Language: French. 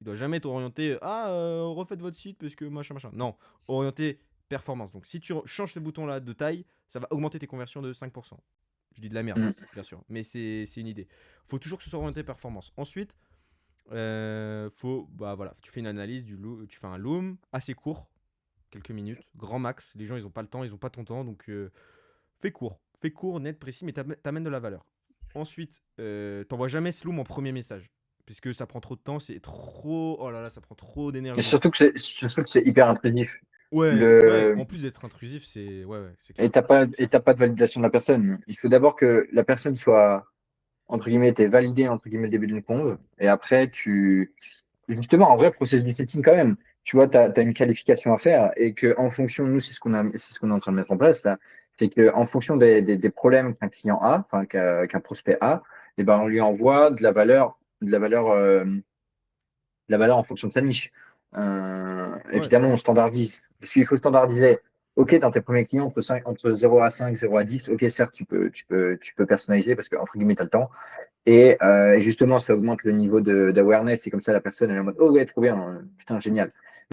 Il doit jamais être orienté refaites votre site parce que machin machin. Non, orienté performance. Donc si tu changes ce bouton-là de taille, ça va augmenter tes conversions de 5%. Je dis de la merde, Mm. bien sûr, mais c'est une idée. Faut toujours que ce soit orienté performance. Ensuite, voilà, tu fais une analyse tu fais un loom assez court, quelques minutes, grand max. Les gens ils ont pas le temps, ils ont pas ton temps, donc fais court, net, précis, mais t'amènes de la valeur. Ensuite, t'envoies jamais ce loom en premier message, puisque ça prend trop de temps, c'est trop, oh là là, ça prend trop Et d'énergie. surtout que c'est hyper intrusif. Ouais, ouais. Le, En plus d'être intrusif, c'est ouais, c'est et clair, t'as pas de validation de la personne. Il faut d'abord que la personne soit, entre guillemets, t'es validé, entre guillemets, le début d'une conve. Et après, justement, en vrai, processus du setting quand même. Tu vois, t'as une qualification à faire et que en fonction, nous, c'est ce qu'on est en train de mettre en place là, c'est que en fonction des problèmes qu'un client a, enfin, qu'un prospect a, et ben, on lui envoie de la valeur en fonction de sa niche. Ouais, Évidemment, on standardise. Parce qu'il faut standardiser. OK, dans tes premiers clients, entre 0 à 5, 0 à 10, OK, certes, tu peux personnaliser parce que, entre guillemets, tu as le temps. Et justement, ça augmente le niveau d'awareness. Et comme ça, la personne, elle est en mode, oh ouais, trop bien, putain, génial.